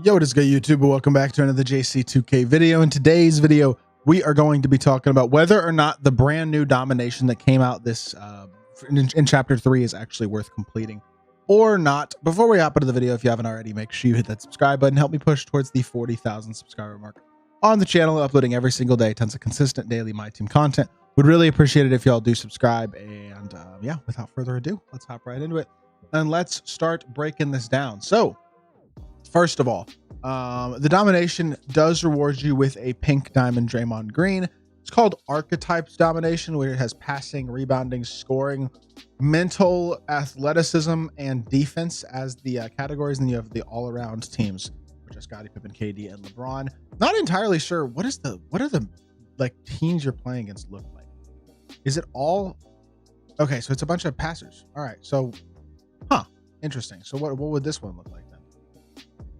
Yo, what is good, YouTube? Welcome back to another JC2K video. In today's video, we are going to be talking about whether or not the brand new Domination that came out this in Chapter 3 is actually worth completing or not. Before we hop into the video, if you haven't already, make sure you hit that subscribe button. Help me push towards the 40,000 subscriber mark on the channel, uploading every single day, tons of consistent daily MyTEAM content. Would really appreciate it if y'all do subscribe. And yeah, without further ado, let's hop right into it and let's start breaking this down. So first of all, the Domination does reward you with a pink diamond Draymond Green. It's called ARCHETYPES Domination, where it has passing, rebounding, scoring, mental, athleticism, and defense as the categories. And you have the all-around teams, which are Scottie Pippen, KD, and LeBron. Not entirely sure what are the like teams you're playing against look like. Is it all okay? So it's a bunch of passers. All right. So, interesting. So what would this one look like then?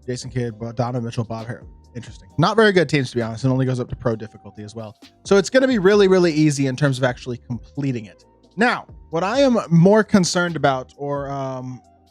Jason Kidd, Donovan Mitchell, Bob Harris. Interesting. Not very good teams, to be honest. It only goes up to pro difficulty as well. So it's going to be really, really easy in terms of actually completing it. Now, what I am more concerned about, or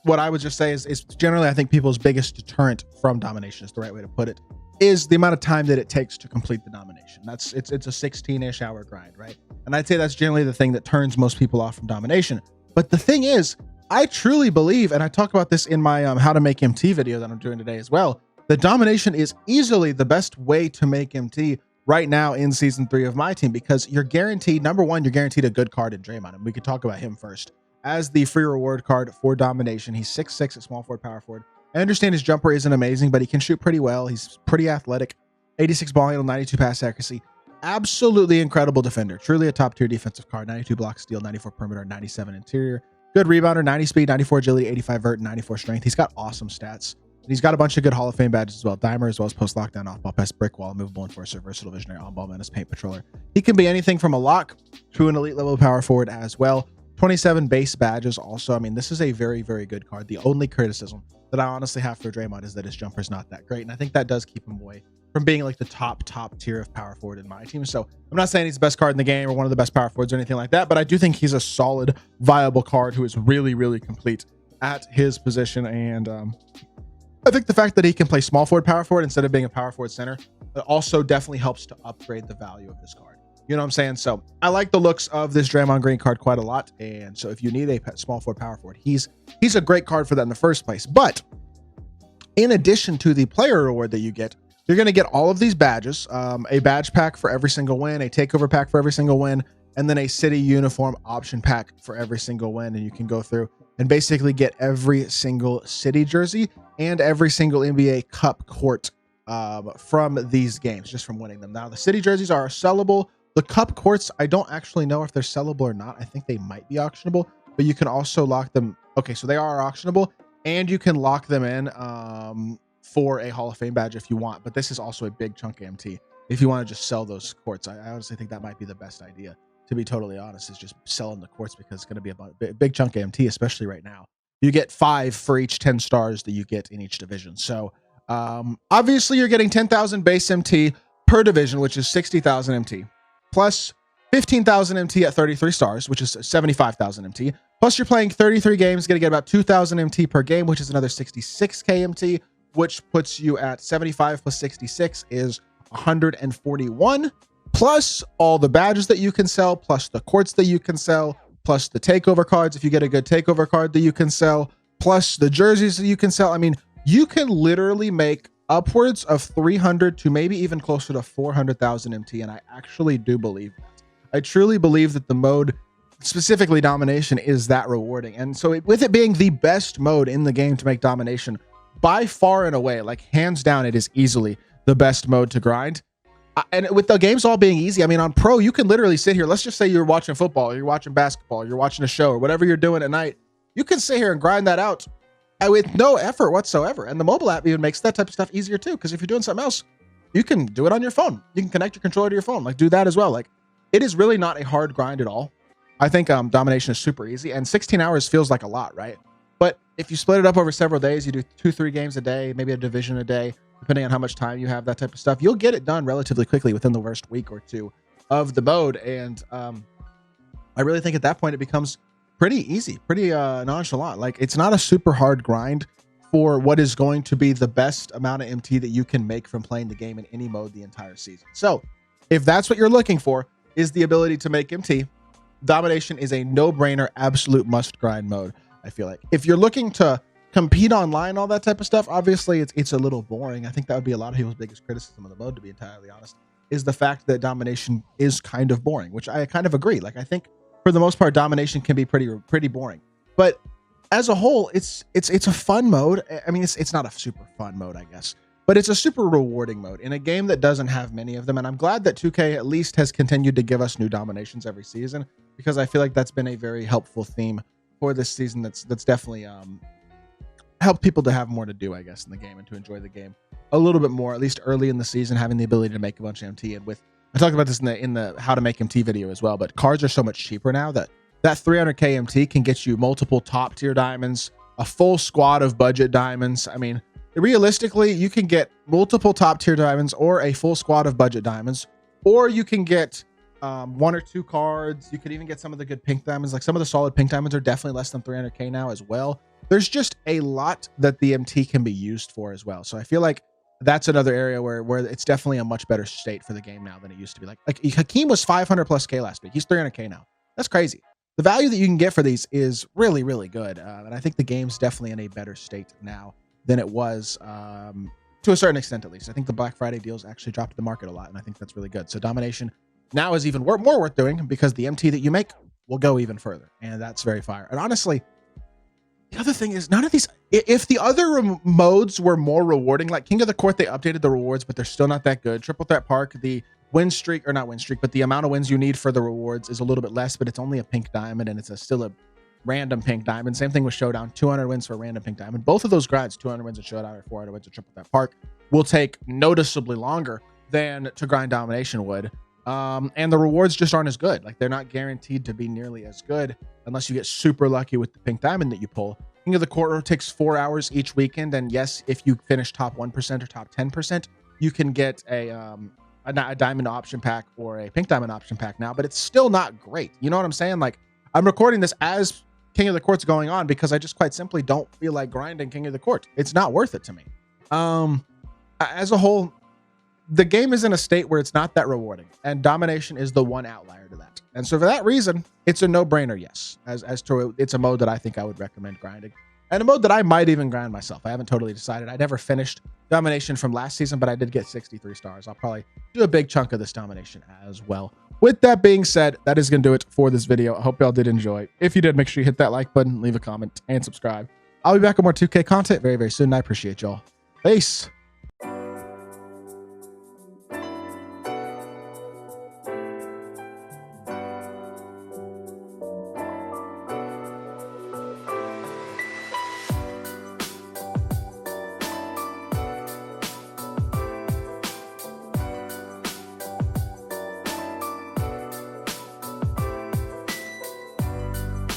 what I would just say is generally, I think people's biggest deterrent from Domination is the right way to put it, is the amount of time that it takes to complete the Domination. It's a 16-ish hour grind, right? And I'd say that's generally the thing that turns most people off from Domination. But the thing is, I truly believe, and I talk about this in my how to make MT video that I'm doing today as well, that Domination is easily the best way to make MT right now in season 3 of MyTEAM, because you're guaranteed, number one, you're guaranteed a good card in Draymond, and we could talk about him first as the free reward card for Domination. He's 6'6" at small forward, power forward. I understand his jumper isn't amazing, but he can shoot pretty well. He's pretty athletic, 86 ball handle, 92 pass accuracy, absolutely incredible defender, truly a top tier defensive card, 92 block steal, 94 perimeter, 97 interior. Good rebounder, 90 speed, 94 agility, 85 vert, 94 strength. He's got awesome stats. And he's got a bunch of good Hall of Fame badges as well. Dimer, as well as post lockdown, off ball pass, brick wall, movable enforcer, versatile visionary, on ball menace, paint patroller. He can be anything from a lock to an elite level power forward as well. 27 base badges also. I mean, this is a very, very good card. The only criticism that I honestly have for Draymond is that his jumper is not that great. And I think that does keep him away from being like the top tier of power forward in MyTEAM. So I'm not saying he's the best card in the game or one of the best power forwards or anything like that, but I do think he's a solid, viable card who is really, really complete at his position. And I think the fact that he can play small forward, power forward instead of being a power forward center, it also definitely helps to upgrade the value of this card. You know what I'm saying? So I like the looks of this Draymond Green card quite a lot. And so if you need a small forward, power forward, he's a great card for that in the first place. But in addition to the player reward that you get, you're going to get all of these badges, a badge pack for every single win, a takeover pack for every single win, and then a city uniform option pack for every single win. And you can go through and basically get every single city jersey and every single NBA Cup court from these games, just from winning them. Now, the city jerseys are sellable. The Cup courts, I don't actually know if they're sellable or not. I think they might be auctionable, but you can also lock them. Okay, so they are auctionable, and you can lock them in for a Hall of Fame badge if you want. But this is also a big chunk of MT if you want to just sell those courts. I honestly think that might be the best idea, to be totally honest, is just selling the courts, because it's going to be a big chunk of MT, especially right now. You get 5 for each 10 stars that you get in each division. So obviously you're getting 10,000 base MT per division, which is 60,000 MT, plus 15,000 MT at 33 stars, which is 75,000 MT. Plus you're playing 33 games, going to get about 2,000 MT per game, which is another 66K MT, which puts you at 75 plus 66 is 141, plus all the badges that you can sell, plus the courts that you can sell, plus the takeover cards if you get a good takeover card that you can sell, plus the jerseys that you can sell. I mean, you can literally make upwards of 300 to maybe even closer to 400,000 MT, and I actually do believe that. I truly believe that the mode, specifically Domination, is that rewarding. And so with it being the best mode in the game to make Domination, by far and away, like hands down, it is easily the best mode to grind. And with the games all being easy, I mean, on pro, you can literally sit here. Let's just say you're watching football, you're watching basketball, you're watching a show, or whatever you're doing at night. You can sit here and grind that out with no effort whatsoever. And the mobile app even makes that type of stuff easier too, because if you're doing something else, you can do it on your phone. You can connect your controller to your phone, like do that as well. Like, it is really not a hard grind at all. I think Domination is super easy, and 16 hours feels like a lot, right? But if you split it up over several days, you do 2-3 games a day, maybe a division a day, depending on how much time you have, that type of stuff, you'll get it done relatively quickly within the first week or two of the mode. And I really think at that point it becomes pretty easy, pretty nonchalant. Like, it's not a super hard grind for what is going to be the best amount of MT that you can make from playing the game in any mode the entire season. So if that's what you're looking for, is the ability to make MT, Domination is a no-brainer, absolute must-grind mode, I feel like. If you're looking to compete online, all that type of stuff, obviously it's a little boring. I think that would be a lot of people's biggest criticism of the mode, to be entirely honest, is the fact that Domination is kind of boring, which I kind of agree. Like, I think for the most part, Domination can be pretty boring. But as a whole, it's a fun mode. I mean, it's not a super fun mode, I guess, but it's a super rewarding mode in a game that doesn't have many of them. And I'm glad that 2K at least has continued to give us new Dominations every season, because I feel like that's been a very helpful theme for this season. That's definitely helped people to have more to do, I guess, in the game and to enjoy the game a little bit more, at least early in the season, having the ability to make a bunch of MT. And I talked about this in the how to make MT video as well, but cards are so much cheaper now that 300k MT can get you multiple top tier diamonds, a full squad of budget diamonds. I mean, realistically, you can get multiple top tier diamonds or a full squad of budget diamonds, or you can get 1 or 2 cards. You could even get some of the good pink diamonds. Like, some of the solid pink diamonds are definitely less than 300k now as well. There's just a lot that the MT can be used for as well. So I feel like that's another area where it's definitely a much better state for the game now than it used to be. Like Hakeem was 500 plus K last week. He's 300k now. That's crazy. The value that you can get for these is really, really good. And I think the game's definitely in a better state now than it was, to a certain extent, at least. I think the Black Friday deals actually dropped the market a lot, and I think that's really good. So Domination now is even more worth doing, because the MT that you make will go even further, and that's very fire. And honestly, the other thing is, none of these, if the other modes were more rewarding, like King of the Court, they updated the rewards, but they're still not that good. Triple Threat Park, the win streak, or not win streak, but the amount of wins you need for the rewards is a little bit less, but it's only a pink diamond, and it's still a random pink diamond. Same thing with Showdown, 200 wins for a random pink diamond. Both of those grinds, 200 wins at Showdown or 400 wins at Triple Threat Park, will take noticeably longer than to grind Domination would. And the rewards just aren't as good. Like, they're not guaranteed to be nearly as good unless you get super lucky with the pink diamond that you pull. King of the Court takes 4 hours each weekend, and yes, if you finish top 1% or top 10%, you can get a diamond option pack or a pink diamond option pack now, but it's still not great. You know what I'm saying? Like, I'm recording this as King of the Court's going on because I just quite simply don't feel like grinding King of the Court. It's not worth it to me. As a whole, the game is in a state where it's not that rewarding, and Domination is the one outlier to that. And so for that reason, it's a no-brainer, yes. As to it's a mode that I think I would recommend grinding, and a mode that I might even grind myself. I haven't totally decided. I never finished Domination from last season, but I did get 63 stars. I'll probably do a big chunk of this Domination as well. With that being said, that is going to do it for this video. I hope y'all did enjoy. If you did, make sure you hit that like button, leave a comment, and subscribe. I'll be back with more 2K content very, very soon. I appreciate y'all. Peace.